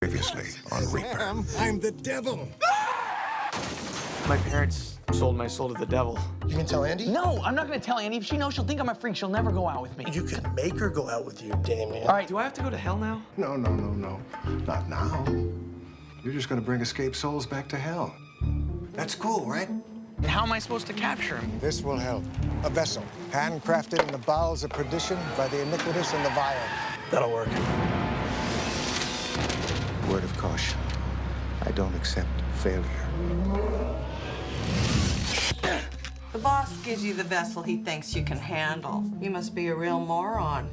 Previously on Reaper. I'm the devil. My parents sold my soul to the devil. You can tell Andy? No, I'm not gonna tell Annie. If she knows, she'll think I'm a freak. She'll never go out with me. You can make her go out with you, Damien. All right, do I have to go to hell now? No. Not now. You're just gonna bring escaped souls back to hell. That's cool, right? And how am I supposed to capture him? This will help. A vessel, handcrafted in the bowels of perdition by the iniquitous and the vile. That'll work. Word of caution. I don't accept failure. The boss gives you the vessel he thinks you can handle. You must be a real moron.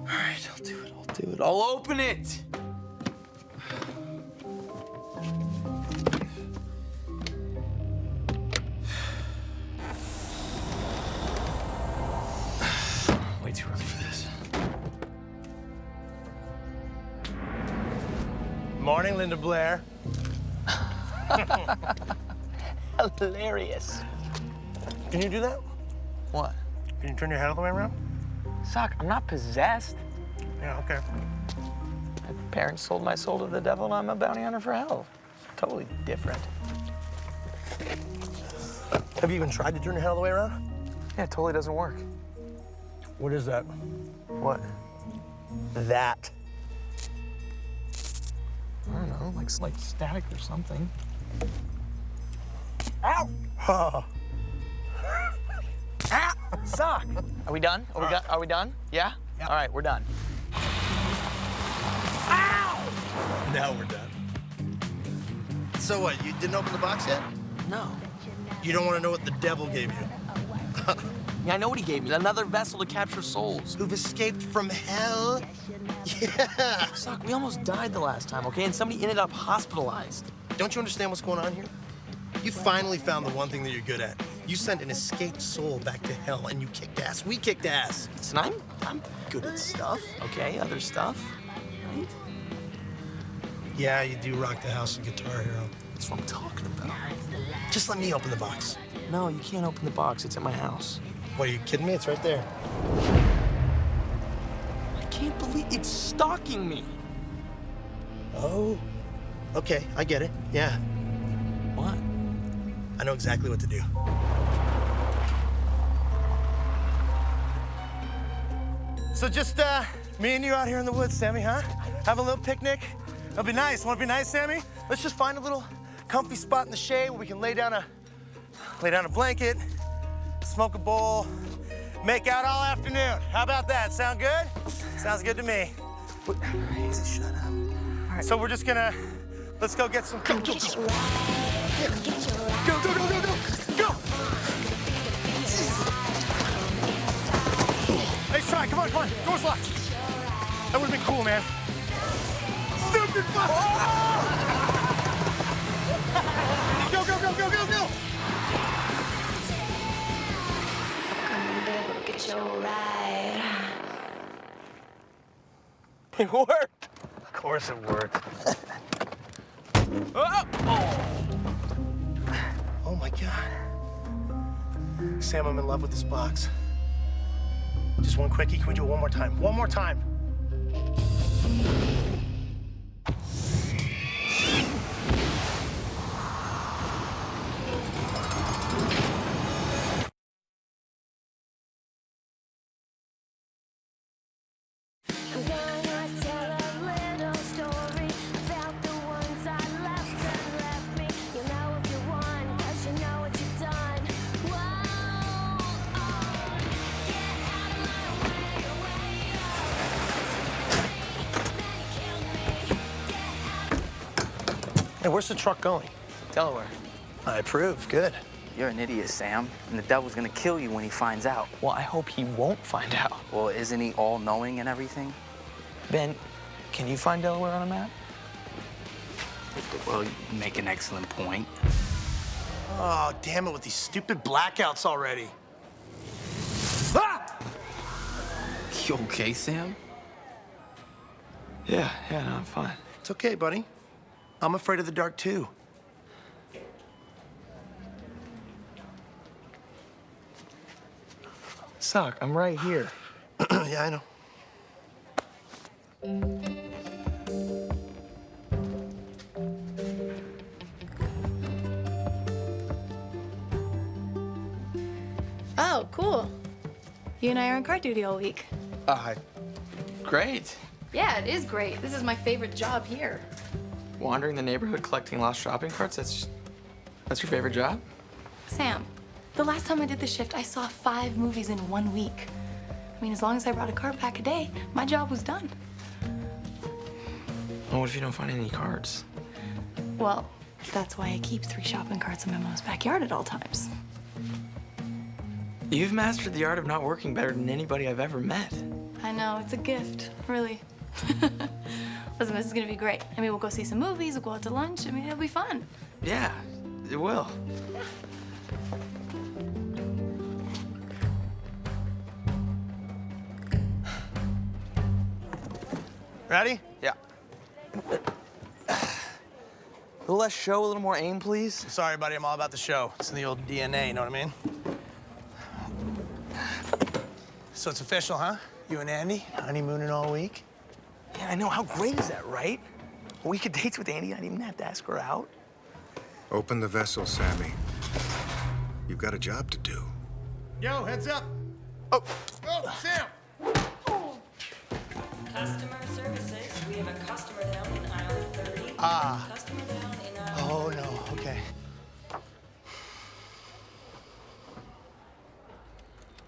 All right, I'll do it. I'll open it. Way too early for this. Morning, Linda Blair. Hilarious. Can you do that? What? Can you turn your head all the way around? Sock, I'm not possessed. Yeah, okay. My parents sold my soul to the devil, and I'm a bounty hunter for hell. Totally different. Have you even tried to turn your head all the way around? Yeah, it totally doesn't work. What is that? What? That. I don't know, like static or something. Ow! Oh. Ah! Sock! Are we done? Are we done? Yeah? Yep. All right, we're done. Now we're done. So what, you didn't open the box yet? No. You don't want to know what the devil gave you? Yeah, I know what he gave me. Another vessel to capture souls. Who've escaped from hell? Yeah. Sock, we almost died the last time, okay? And somebody ended up hospitalized. Don't you understand what's going on here? You finally found the one thing that you're good at. You sent an escaped soul back to hell, and you kicked ass. We kicked ass. Listen, I'm good at stuff, okay? Other stuff, right? Yeah, you do rock the house of Guitar Hero. That's what I'm talking about. Just let me open the box. No, you can't open the box. It's at my house. What, are you kidding me? It's right there. I can't believe it's stalking me. Oh, okay, I get it. Yeah, What? I know exactly what to do. So just me and you out here in the woods, Sammy, huh? Have a little picnic. It'll be nice. Want to be nice, Sammy? Let's just find a little comfy spot in the shade where we can lay down a blanket, smoke a bowl, make out all afternoon. How about that? Sound good? Sounds good to me. Easy, shut up. All right. So we're just gonna, let's go get some. Go. Go. Nice try. Come on. Door's locked. That would've been cool, man. Stupid fuck! Oh! Go! It worked. Of course it worked. Oh my God. Sam, I'm in love with this box. Just one quickie. Can we do it one more time? One more time. I'm gonna tell a little story about the ones I left and left me. You know if you won, 'cause you know what you've done. Whoa, get out of my way, then you killed me. Get out. Hey, where's the truck going? Delaware. I approve. Good. You're an idiot, Sam, and the devil's gonna kill you when he finds out. Well, I hope he won't find out. Well, isn't he all-knowing and everything? Ben, can you find Delaware on a map? Well, you make an excellent point. Oh, damn it with these stupid blackouts already. Ah! You okay, Sam? Yeah, no, I'm fine. It's okay, buddy. I'm afraid of the dark, too. Sock, I'm right here. Yeah, I know. Oh, cool. You and I are on guard duty all week. Great. Yeah, it is great. This is my favorite job here. Wandering the neighborhood collecting lost shopping carts, that's your favorite job? Sam, the last time I did the shift, I saw 5 movies in 1 week. I mean, as long as I brought a cart back a day, my job was done. Well, what if you don't find any cards? Well, that's why I keep 3 shopping carts in my mom's backyard at all times. You've mastered the art of not working better than anybody I've ever met. I know, it's a gift, really. Listen, this is gonna be great. I mean, we'll go see some movies, we'll go out to lunch. I mean, it'll be fun. Yeah, it will. Ready? Yeah. A little less show, a little more aim, please. Sorry, buddy, I'm all about the show. It's in the old DNA, you know what I mean? So it's official, huh? You and Andy, honeymooning all week? Yeah, I know. How great is that, right? A week of dates with Andy, I didn't even have to ask her out. Open the vessel, Sammy. You've got a job to do. Yo, heads up. Oh, Sam. Customer services. We have a customer down in aisle 30. Ah. Customer down in aisle. Oh, no, okay.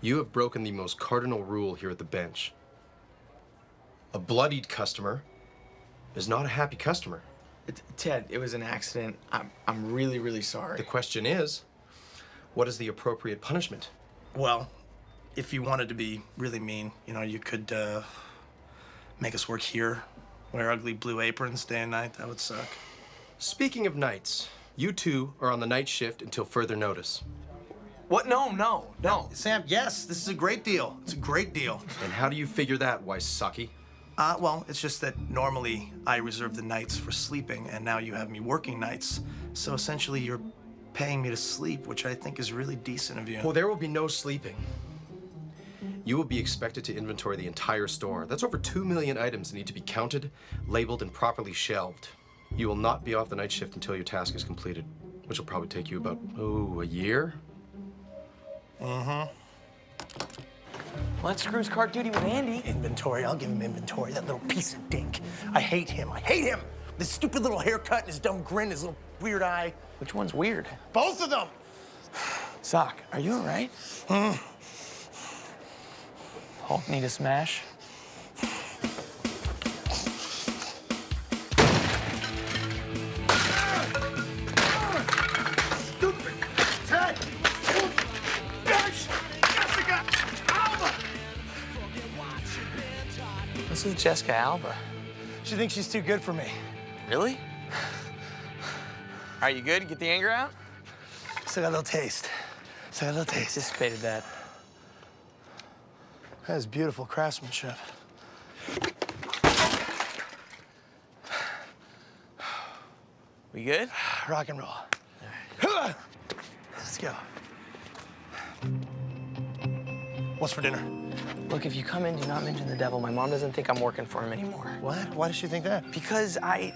You have broken the most cardinal rule here at the bench. A bloodied customer is not a happy customer. Ted, it was an accident. I'm really, really sorry. The question is, what is the appropriate punishment? Well, if you wanted to be really mean, you know, you could make us work here, wear ugly blue aprons day and night. That would suck. Speaking of nights, you two are on the night shift until further notice. What? No. Sam, yes, this is a great deal. It's a great deal. And how do you figure that, Wysocki? Well, it's just that normally I reserve the nights for sleeping, and now you have me working nights. So essentially, you're paying me to sleep, which I think is really decent of you. Well, there will be no sleeping. You will be expected to inventory the entire store. That's over 2 million items that need to be counted, labeled, and properly shelved. You will not be off the night shift until your task is completed, which will probably take you about, a year? Mm-hmm. Let's cruise cart duty with Andy. Inventory, I'll give him inventory. That little piece of dink. I hate him. This stupid little haircut and his dumb grin, his little weird eye. Which one's weird? Both of them! Sock, are you all right? Hulk need a smash? Stupid! Ted! Bitch! Jessica! Alba! This is Jessica Alba. She thinks she's too good for me. Really? Are you good? Get the anger out? Still got a little taste. Anticipated that. That is beautiful craftsmanship. We good? Rock and roll. Let's go. What's for dinner? Look, if you come in, do not mention the devil. My mom doesn't think I'm working for him anymore. What? Why does she think that? Because I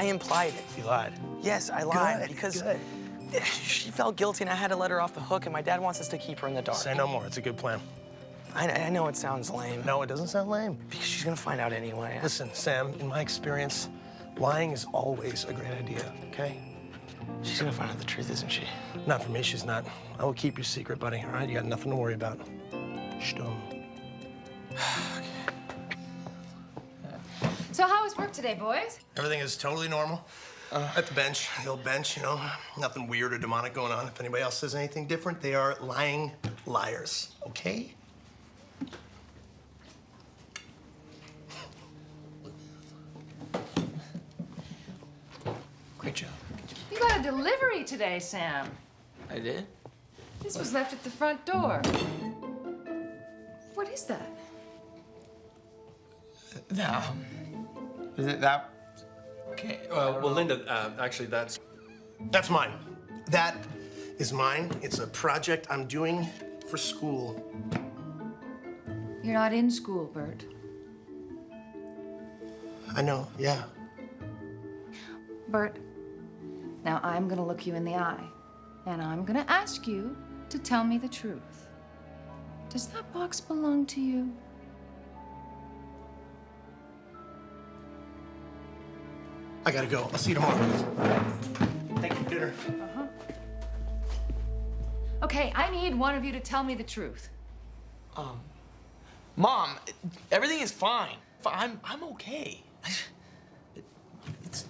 implied it. You lied. Yes, I lied. Good, because good. she felt guilty and I had to let her off the hook, and my dad wants us to keep her in the dark. Say no more. It's a good plan. I know it sounds lame. No, it doesn't sound lame. Because she's gonna find out anyway. Listen, Sam, in my experience, lying is always a great idea, okay? She's gonna find out the truth, isn't she? Not for me, she's not. I will keep your secret, buddy, all right? You got nothing to worry about. Stum. So how was work today, boys? Everything is totally normal. At the bench, the old bench, you know, nothing weird or demonic going on. If anybody else says anything different, they are lying liars, okay? Great job. You got a delivery today, Sam. I did? This was left at the front door. What is that? Is it that? Okay. Well, Linda, actually, that's... That's mine. That is mine. It's a project I'm doing for school. You're not in school, Bert. I know, yeah. Bert, now I'm gonna look you in the eye, and I'm gonna ask you to tell me the truth. Does that box belong to you? I gotta go. I'll see you tomorrow. Thank you for dinner. Okay, I need one of you to tell me the truth. Mom, everything is fine. I'm okay. It's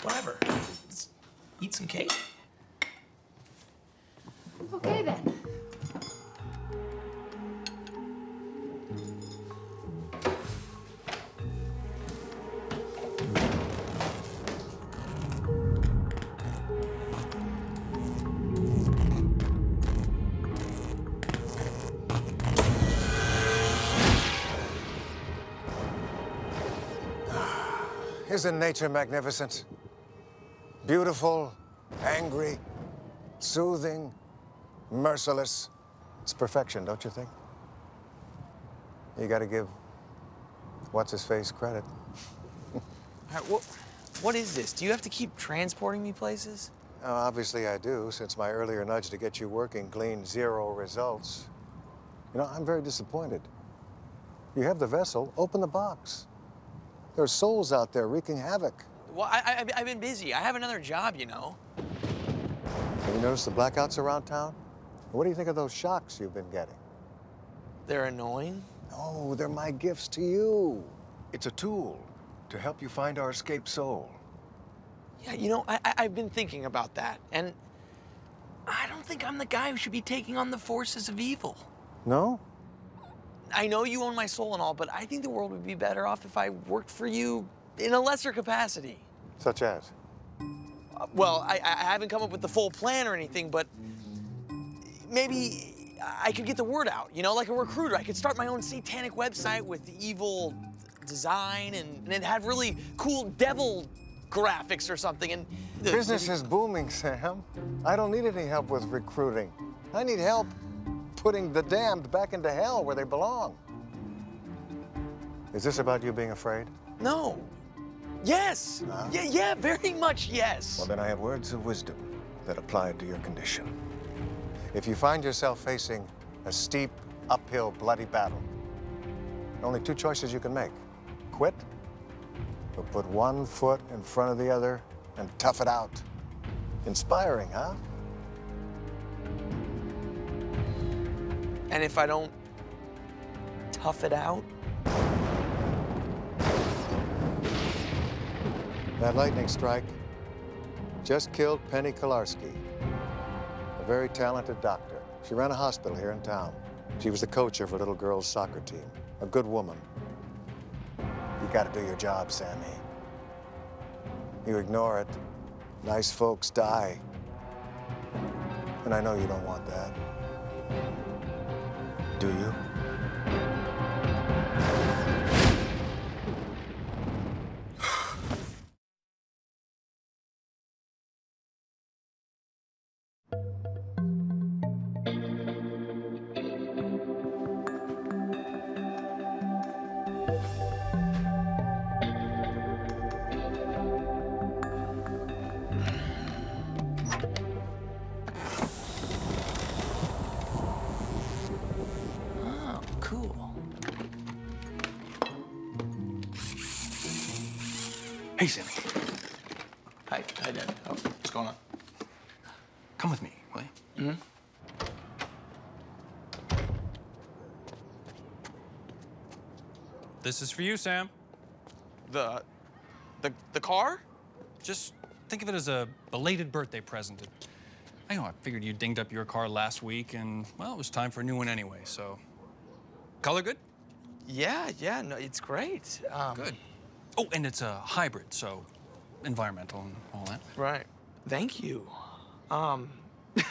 whatever. Let's eat some cake. Okay, then. Isn't nature magnificent? Beautiful, angry, soothing, merciless. It's perfection, don't you think? You gotta give what's-his-face credit. All right, what is this? Do you have to keep transporting me places? Obviously I do, since my earlier nudge to get you working gleaned 0 results. You know, I'm very disappointed. You have the vessel, open the box. There are souls out there wreaking havoc. Well, I've been busy. I have another job, you know. Have you noticed the blackouts around town? What do you think of those shocks you've been getting? They're annoying. No, they're my gifts to you. It's a tool to help you find our escaped soul. Yeah, you know, I've been thinking about that, and I don't think I'm the guy who should be taking on the forces of evil. No? I know you own my soul and all, but I think the world would be better off if I worked for you in a lesser capacity. Such as? Well, I haven't come up with the full plan or anything, but maybe I could get the word out, you know, like a recruiter. I could start my own satanic website with evil design and it'd have really cool devil graphics or something. And Business is booming, Sam. I don't need any help with recruiting. I need help putting the damned back into hell where they belong. Is this about you being afraid? No. Yes. Huh? Yeah, very much yes. Well, then I have words of wisdom that apply to your condition. If you find yourself facing a steep, uphill, bloody battle, only 2 choices you can make. Quit, or put 1 foot in front of the other and tough it out. Inspiring, huh? And if I don't tough it out? That lightning strike just killed Penny Kolarski, a very talented doctor. She ran a hospital here in town. She was the coach of her little girl's soccer team, a good woman. You gotta do your job, Sammy. You ignore it, nice folks die. And I know you don't want that. Do you? Cool. Hey, Sammy. Hi, Dad. Oh, what's going on? Come with me, will you? Mm-hmm. This is for you, Sam. The car? Just think of it as a belated birthday present. I know, I figured you dinged up your car last week, and, well, it was time for a new one anyway, so. Color good? Yeah, no, it's great. Good. Oh, and it's a hybrid, so environmental and all that. Right. Thank you.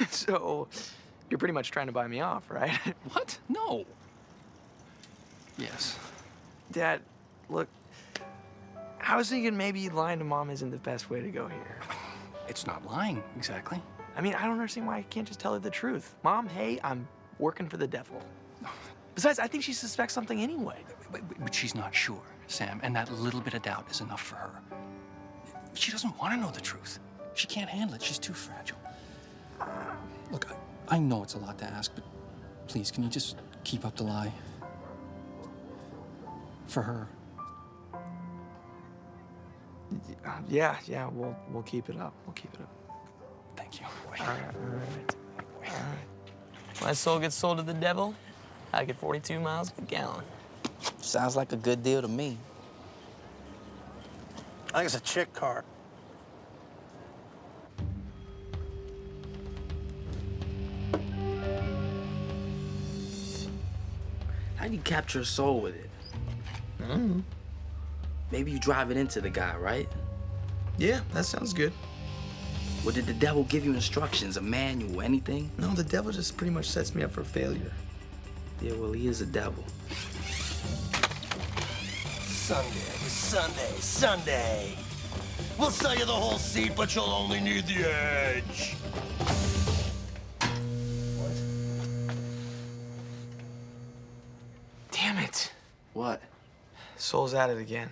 So, you're pretty much trying to buy me off, right? What? No. Yes. Dad, look, I was thinking maybe lying to Mom isn't the best way to go here. It's not lying, exactly. I mean, I don't understand why I can't just tell her the truth. Mom, hey, I'm working for the devil. Besides, I think she suspects something anyway. But she's not sure, Sam, and that little bit of doubt is enough for her. She doesn't want to know the truth. She can't handle it. She's too fragile. Look, I know it's a lot to ask, but please, can you just keep up the lie? For her. Yeah, we'll keep it up. We'll keep it up. Thank you. All right. My soul gets sold to the devil, I get 42 miles per gallon. Sounds like a good deal to me. I think it's a chick car. How do you capture a soul with it? Maybe you drive it into the guy, right? Yeah, that sounds good. Or did the devil give you instructions, a manual, anything? No, the devil just pretty much sets me up for failure. Yeah, well, he is a devil. Sunday. We'll sell you the whole seat, but you'll only need the edge. Damn it. What? Soul's at it again.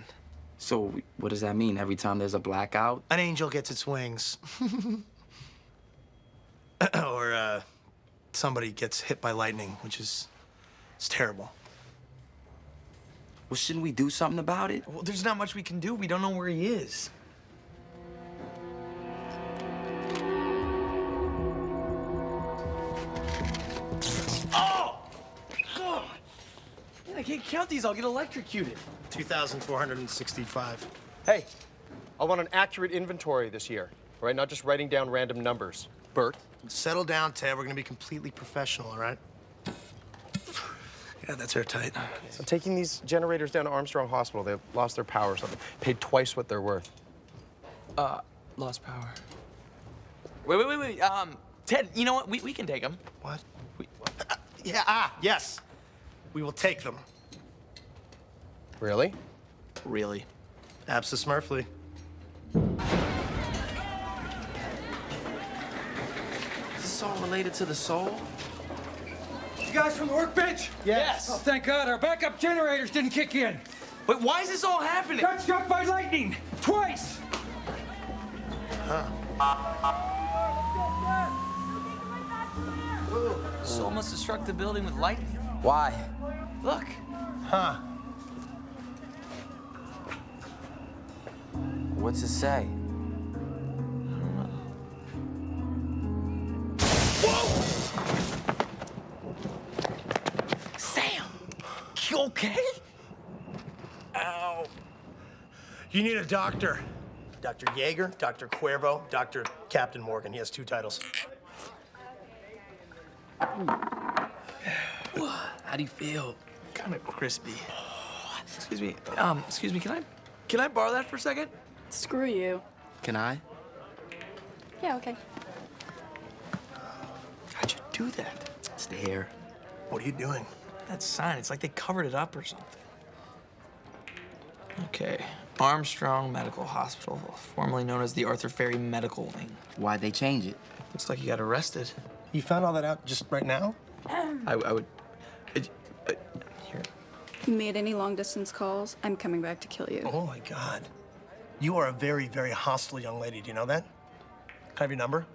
So, what does that mean? Every time there's a blackout? An angel gets its wings. Or, somebody gets hit by lightning, which is... it's terrible. Well, shouldn't we do something about it? Well, there's not much we can do. We don't know where he is. Oh! God! Man, I can't count these. I'll get electrocuted. 2,465. Hey, I want an accurate inventory this year, right? Not just writing down random numbers. Bert? Settle down, Ted. We're gonna be completely professional, all right? Yeah, that's airtight. I'm taking these generators down to Armstrong Hospital. They lost their power, so they paid twice what they're worth. Lost power. Wait. Ted, you know what? We can take them. What? Yes. We will take them. Really? Really? Abso-Smurfly. Is this all related to the soul? You guys from the workbench? Yes. Oh, thank God, our backup generators didn't kick in. Wait, why is this all happening? Got struck by lightning, twice. Soul must have struck the building with lightning. Why? Look. What's it say? Sam! You okay? Ow. You need a doctor. Dr. Yeager, Dr. Cuervo, Dr. Captain Morgan. He has 2 titles. How do you feel? Kind of crispy. Excuse me. Can I borrow that for a second? Screw you. Can I? Yeah, okay. How'd you do that? It's the hair. What are you doing? That sign, it's like they covered it up or something. Okay. Armstrong Medical Hospital, formerly known as the Arthur Ferry Medical Wing. Why'd they change it? Looks like he got arrested. You found all that out just right now? I would... here. You made any long-distance calls? I'm coming back to kill you. Oh, my God. You are a very, very hostile young lady. Do you know that? Can I have your number?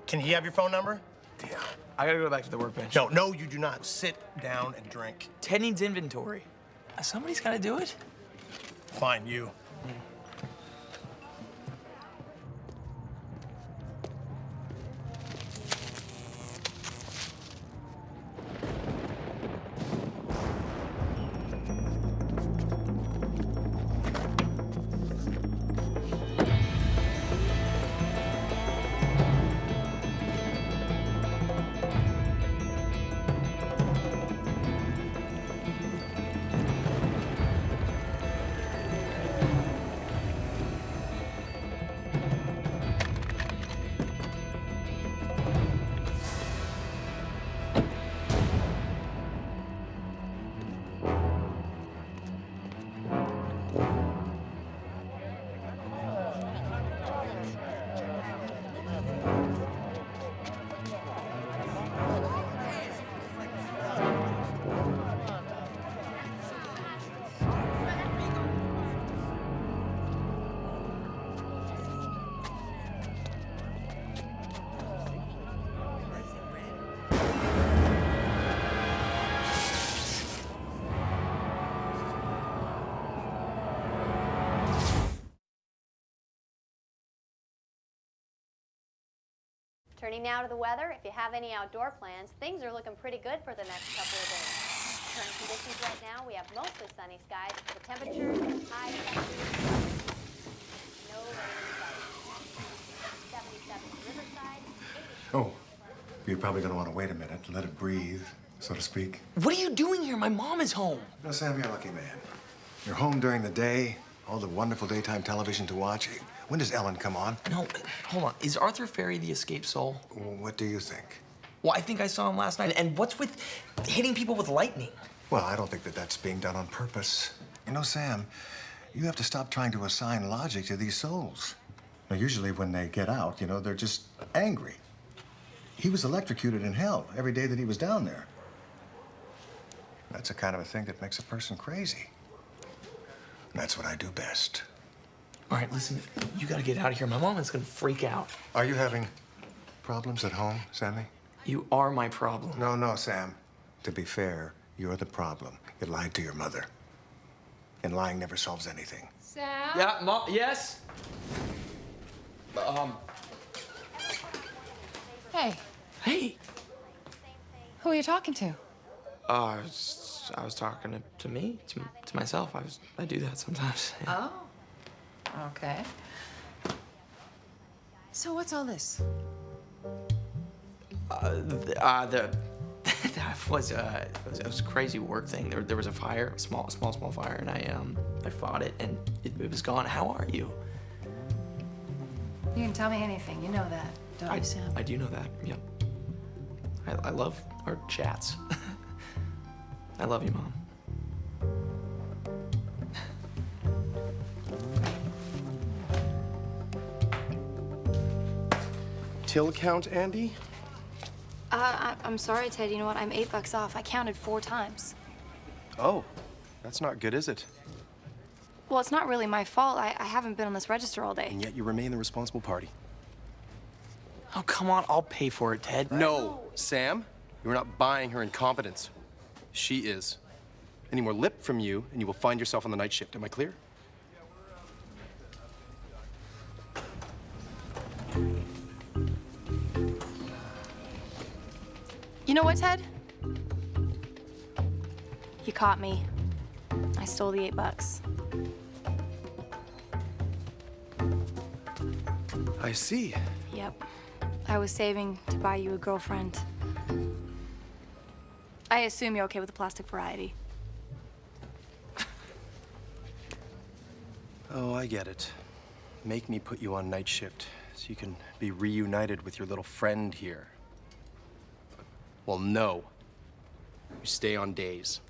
Can he have your phone number? Damn. I gotta go back to the workbench. No, you do not. Sit down and drink. Ted needs inventory. Somebody's gotta do it. Fine, you. Turning now to the weather, if you have any outdoor plans, things are looking pretty good for the next couple of days. Current conditions right now, we have mostly sunny skies. The temperature is high 70s. No rain in sight. 77 Riverside. Oh, you're probably going to want to wait a minute, let it breathe, so to speak. What are you doing here? My mom is home. No, Sam, you're a lucky man. You're home during the day, all the wonderful daytime television to watch. When does Ellen come on? No, hold on. Is Arthur Ferry the escaped soul? What do you think? Well, I think I saw him last night. And what's with hitting people with lightning? Well, I don't think that that's being done on purpose. You know, Sam, you have to stop trying to assign logic to these souls. Now, usually when they get out, you know, they're just angry. He was electrocuted in hell every day that he was down there. That's the kind of a thing that makes a person crazy. And that's what I do best. All right, listen, you gotta get out of here. My mom is gonna freak out. Are you having problems at home, Sammy? You are my problem. No, Sam. To be fair, you're the problem. You lied to your mother. And lying never solves anything. Sam? Yeah, Mom, yes? Hey, Hey. who are you talking to? I was talking to me, to myself. I do that sometimes. Yeah. Oh, okay. So what's all this? That was it was a crazy work thing. There was a fire, a small fire, and I fought it, and it was gone. How are you? You can tell me anything. You know that, don't you, Sam? I do know that. Yep. I love our chats. I love you, Mom. Till count, Andy? I'm sorry, Ted. You know what? I'm $8 off. I counted 4 times. Oh, that's not good, is it? Well, it's not really my fault. I haven't been on this register all day. And yet you remain the responsible party. Oh, come on. I'll pay for it, Ted. No, Sam, you're not buying her incompetence. She is. Any more lip from you, and you will find yourself on the night shift. Am I clear? You know what, Ted? You caught me. I stole the $8. I see. Yep. I was saving to buy you a girlfriend. I assume you're okay with the plastic variety. Oh, I get it. Make me put you on night shift so you can be reunited with your little friend here. Well, no. You stay on days.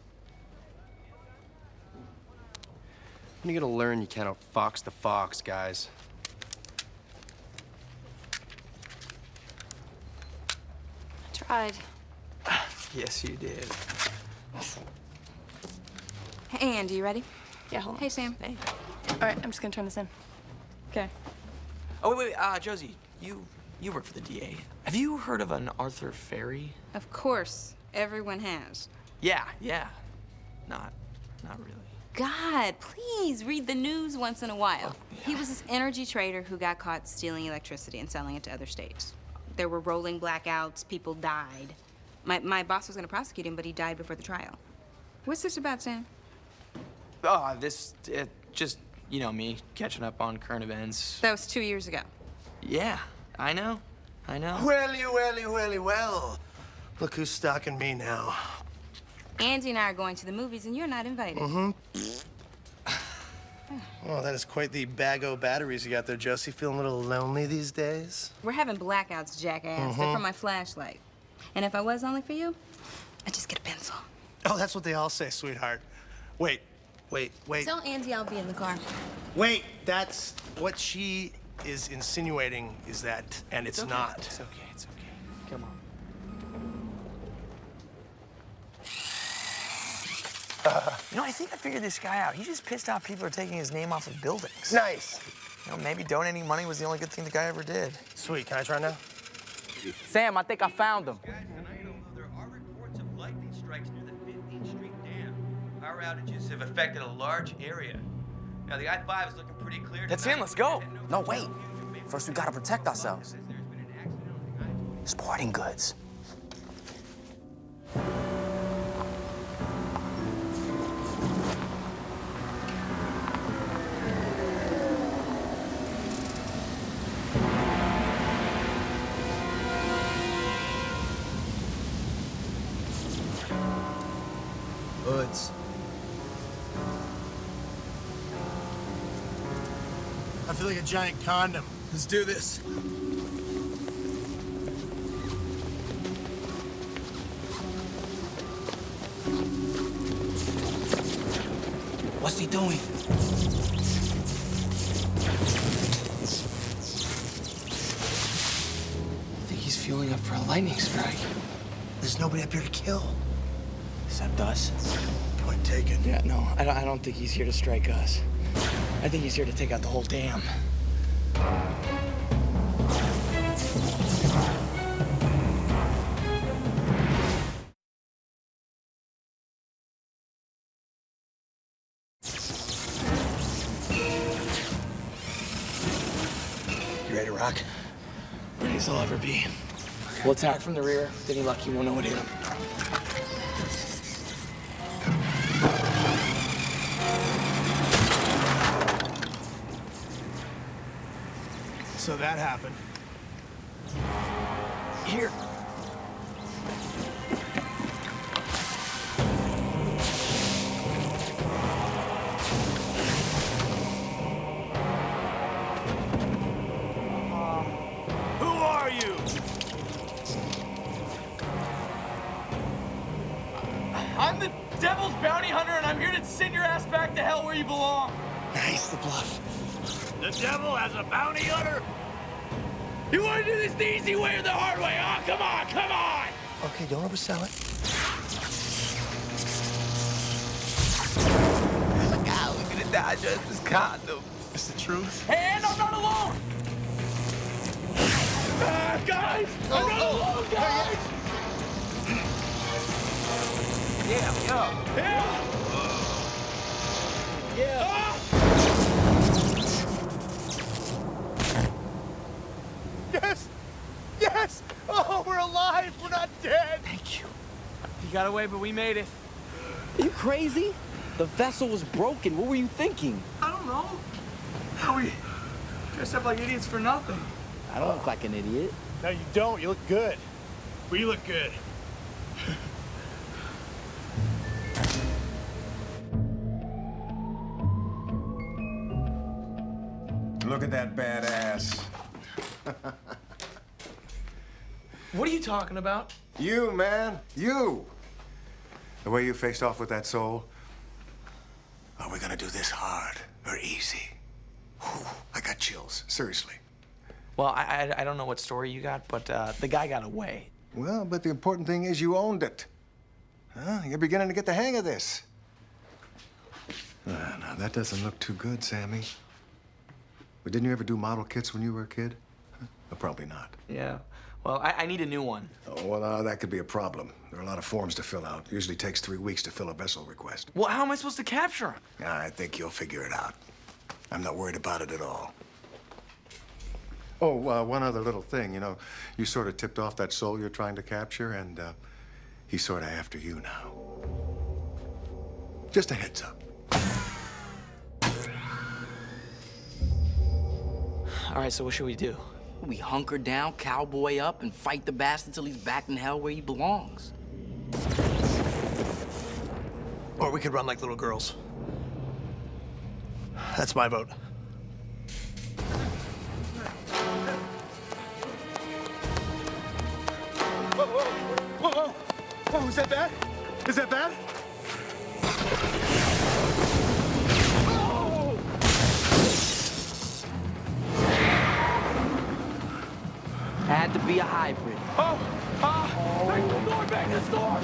When are you gonna learn you can't outfox the fox, guys? I tried. Yes, you did. Hey, Andy, you ready? Yeah, hold on. Hey, Sam. Hey. All right, I'm just gonna turn this in. Okay. Oh, wait, Josie, you work for the DA. Have you heard of an Arthur Ferry? Of course. Everyone has. Yeah. Not really. God, please read the news once in a while. He was this energy trader who got caught stealing electricity and selling it to other states. There were rolling blackouts, people died. My boss was gonna prosecute him, but he died before the trial. What's this about, Sam? Oh, just, you know, me catching up on current events. That was 2 years ago. Yeah, I know. Well. Look who's stalking me now. Andy and I are going to the movies, and you're not invited. Oh, that is quite the bag o' batteries you got there, Josie. Feeling a little lonely these days? We're having blackouts, jackass. They're for my flashlight. And if I was only for you, I'd just get a pencil. Oh, that's what they all say, sweetheart. Wait. Tell Andy I'll be in the car. Wait, that's what she is insinuating is that, and it's not. It's okay. Come on. You know, I think I figured this guy out. He just pissed off people who are taking his name off of buildings. Nice. You know, maybe donating money was the only good thing the guy ever did. Sweet, can I try now? Sam, I think I found him. Guys, tonight, although there are reports of lightning strikes near the 15th Street Dam, power outages have affected a large area. Now, the I-5 is looking pretty clear. That's him, let's go. No, wait. First, we gotta protect ourselves. There's been an accident on the I-5. Sporting goods. Hoods. I feel like a giant condom. Let's do this. What's he doing? I think he's fueling up for a lightning strike. There's nobody up here to kill. Except us. Point taken. Yeah, no, I don't think he's here to strike us. I think he's here to take out the whole dam. You ready to rock? Ready as I'll ever be. We'll attack from the rear. With any luck, he won't know what hit him. So that happened. Here. Who are you? I'm the Devil's Bounty Hunter, and I'm here to send your ass back to hell where you belong. Nice, the bluff. The devil has a bounty hunter? You want to do this the easy way or the hard way? Oh, come on, come on! Okay, don't oversell it. God, we're gonna die just this condom. It's the truth. And I'm not alone! Guys! I'm not alone, guys! Yeah, Yeah! Yeah! Yes! Yes! Oh, we're alive! We're not dead! Thank you. You got away, but we made it. Are you crazy? The vessel was broken. What were you thinking? I don't know. How we dressed up like idiots for nothing. I don't look like an idiot. No, you don't. You look good. We look good. Look at that badass. What are you talking about? You, man, you. The way you faced off with that soul. Are we gonna do this hard or easy? Whew, I got chills, seriously. Well, I don't know what story you got, but the guy got away. Well, but the important thing is you owned it. Huh? You're beginning to get the hang of this. Now, that doesn't look too good, Sammy. But didn't you ever do model kits when you were a kid? Huh? Well, probably not. Yeah. Well, I need a new one. Oh, well, that could be a problem. There are a lot of forms to fill out. Usually takes 3 weeks to fill a vessel request. Well, how am I supposed to capture him? I think you'll figure it out. I'm not worried about it at all. Oh, one other little thing. You know, you sort of tipped off that soul you're trying to capture, and he's sort of after you now. Just a heads up. All right, so what should we do? We hunker down, cowboy up, and fight the bastard till he's back in hell where he belongs. Or we could run like little girls. That's my vote. Whoa, whoa, whoa, whoa. Whoa, is that bad? Is that bad? Had to be a hybrid. Hey, we're going back to the store!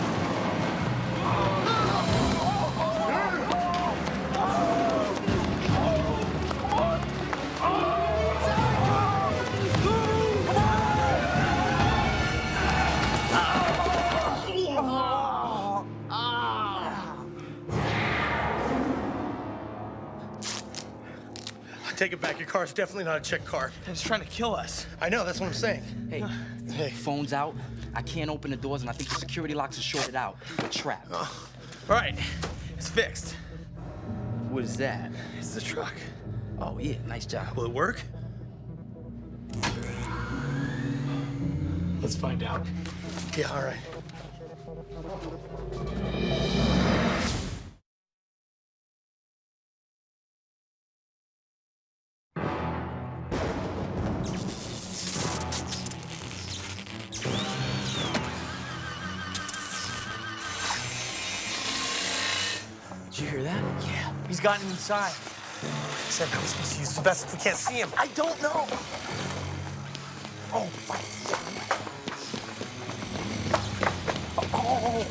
Take it back. Your car's definitely not a chick car. It's trying to kill us. I know, that's what I'm saying. Hey, phone's out. I can't open the doors, and I think the security locks are shorted out. We're trapped. All right, it's fixed. What is that? It's the truck. Oh, yeah, nice job. Will it work? Let's find out. Yeah, all right. Did you hear that? Yeah, he's gotten inside. Sam, how are we supposed to use the vessel if we can't see him? I don't know. Oh. Oh.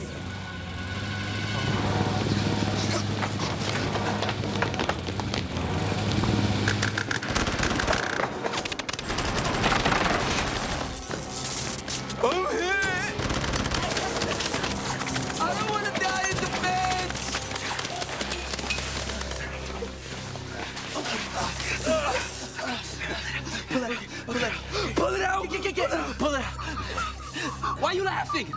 I'm hit! I don't want to die in the bed! Pull it out! Pull it out. Why are you laughing?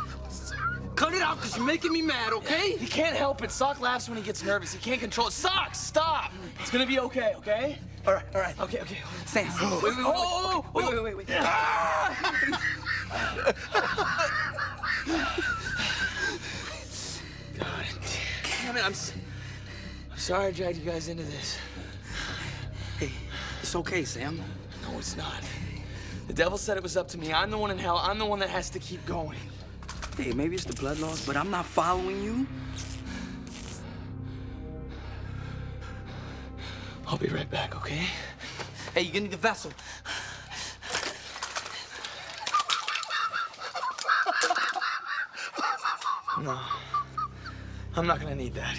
Cut it out, because you're making me mad, okay? He can't help it. Sock laughs when he gets nervous. He can't control it. Sock, stop! It's gonna be okay, okay? All right, all right. Okay, okay. Sam, wait. God damn it, I'm sorry I dragged you guys into this. Hey, it's okay, Sam. No, it's not. The devil said it was up to me. I'm the one in hell. I'm the one that has to keep going. Hey, maybe it's the blood loss, but I'm not following you. I'll be right back, okay? Hey, you gonna need the vessel. No, I'm not gonna need that.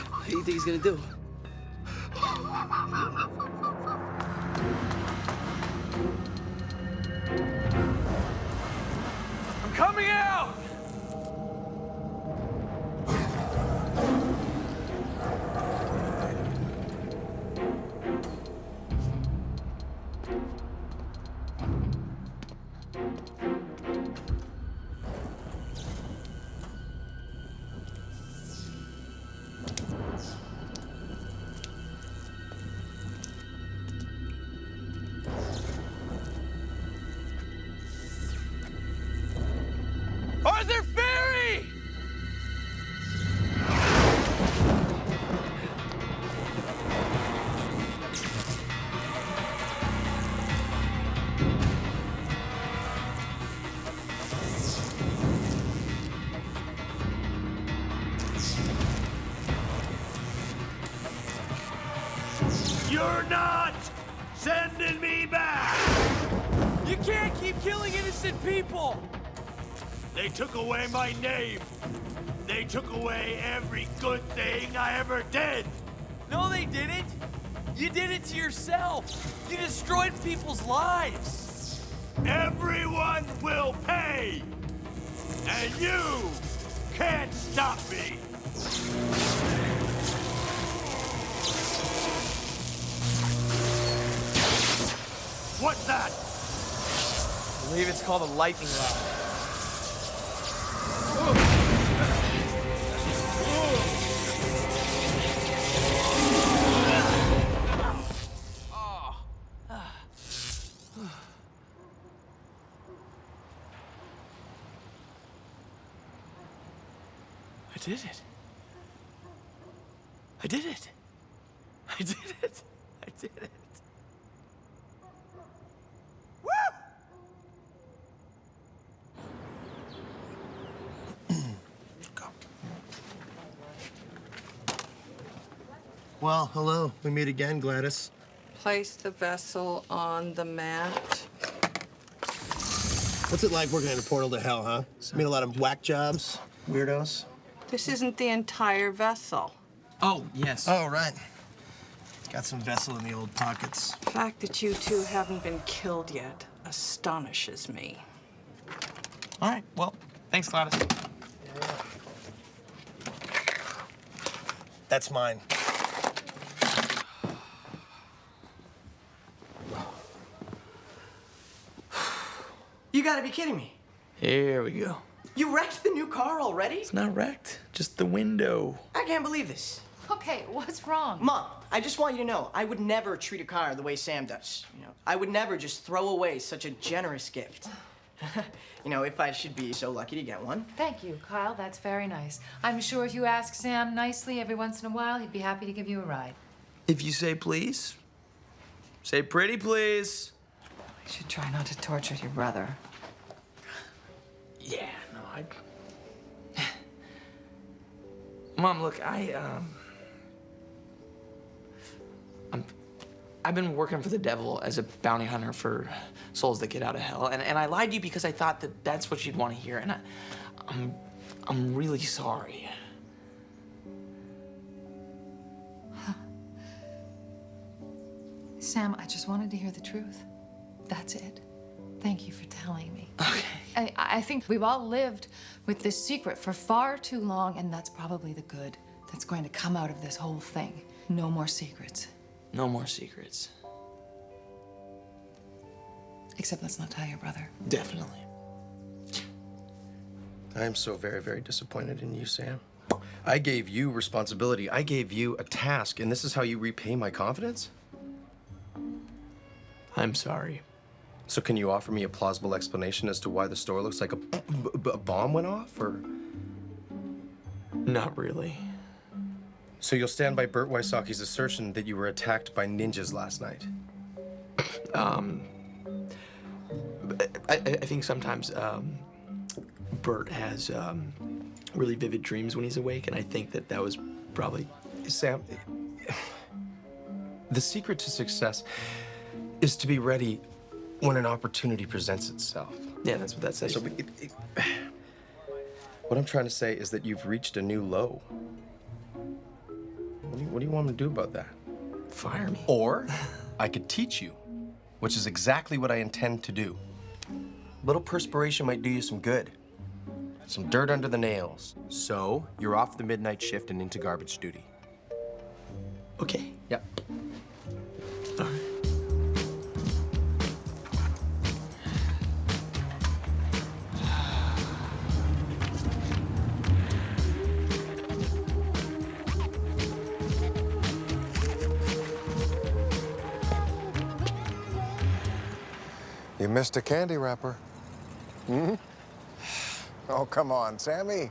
What do you think he's gonna do? I'm coming out! Arthur Ferry! You're not sending me back! You can't keep killing innocent people! They took away my name. They took away every good thing I ever did. No, they didn't. You did it to yourself. You destroyed people's lives. Everyone will pay. And you can't stop me. What's that? I believe it's called a lightning rod. I did it. I did it. I did it. I did it. Well, hello. We meet again, Gladys. Place the vessel on the mat. What's it like working in a portal to hell, huh? Meet a lot of whack jobs, weirdos. This isn't the entire vessel. Oh, yes. Oh, right. Got some vessel in the old pockets. The fact that you two haven't been killed yet astonishes me. All right, well, thanks, Gladys. That's mine. You gotta be kidding me. Here we go. You wrecked the new car already? It's not wrecked, just the window. I can't believe this. Okay, what's wrong? Mom, I just want you to know, I would never treat a car the way Sam does. You know, I would never just throw away such a generous gift. You know, if I should be so lucky to get one. Thank you, Kyle. That's very nice. I'm sure if you ask Sam nicely every once in a while, he'd be happy to give you a ride. If you say please, say pretty please. You should try not to torture your brother. Yeah, no, Mom, look, I've been working for the devil as a bounty hunter for souls that get out of hell, and I lied to you because I thought that that's what you'd want to hear, and I'm really sorry. Sam, I just wanted to hear the truth. That's it. Thank you for telling me. Okay. I think we've all lived with this secret for far too long, and that's probably the good that's going to come out of this whole thing. No more secrets. No more secrets. Except let's not tell your brother. Definitely. I am so very, very disappointed in you, Sam. I gave you responsibility. I gave you a task, and this is how you repay my confidence? I'm sorry. So can you offer me a plausible explanation as to why the store looks like a bomb went off, or? Not really. So you'll stand by Bert Wysocki's assertion that you were attacked by ninjas last night? I think sometimes Bert has really vivid dreams when he's awake, and I think that was probably... Sam, the secret to success is to be ready when an opportunity presents itself. Yeah, that's what that says. So what I'm trying to say is that you've reached a new low. What do you want me to do about that? Fire me. Or I could teach you, which is exactly what I intend to do. A little perspiration might do you some good. Some dirt under the nails. So you're off the midnight shift and into garbage duty. Okay. Yep. All right. You missed a candy wrapper. Hmm? Oh, come on, Sammy.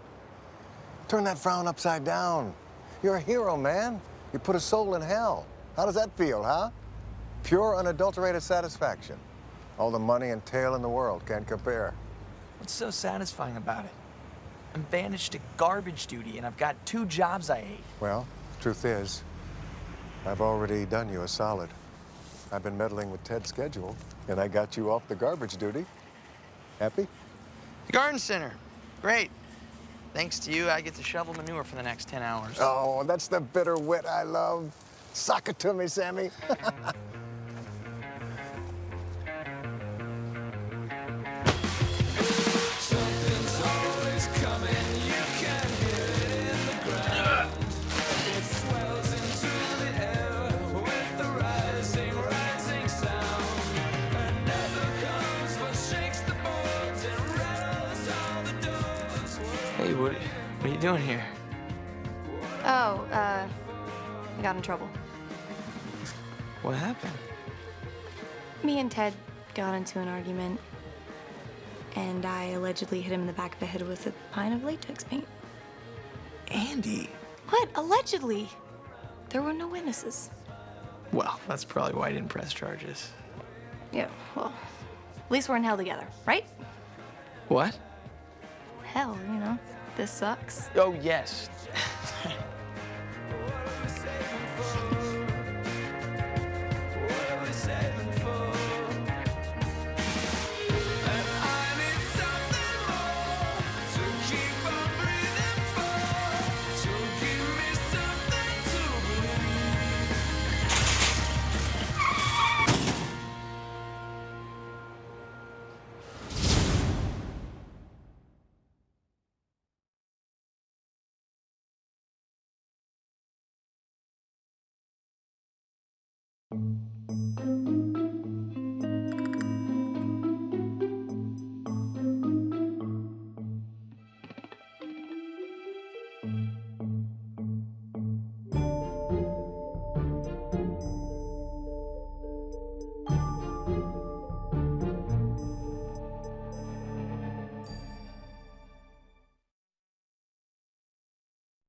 Turn that frown upside down. You're a hero, man. You put a soul in hell. How does that feel, huh? Pure, unadulterated satisfaction. All the money and tail in the world can't compare. What's so satisfying about it? I'm banished to garbage duty, and I've got 2 jobs I hate. Well, truth is, I've already done you a solid. I've been meddling with Ted's schedule, and I got you off the garbage duty. Happy? The garden center. Great. Thanks to you, I get to shovel manure for the next 10 hours. Oh, that's the bitter wit I love. Sock it to me, Sammy. Something's always coming, you can hear it in the ground. It swells into the air with the rising sound. Another comes, but shakes the boards and rattles all the doors. Hey, what are you doing here? Oh, I got in trouble. What happened? Me and Ted got into an argument, and I allegedly hit him in the back of the head with a pint of latex paint. Andy. What? Allegedly? There were no witnesses. Well, that's probably why I didn't press charges. Yeah, well, at least we're in hell together, right? What? Hell, you know, this sucks. Oh, yes.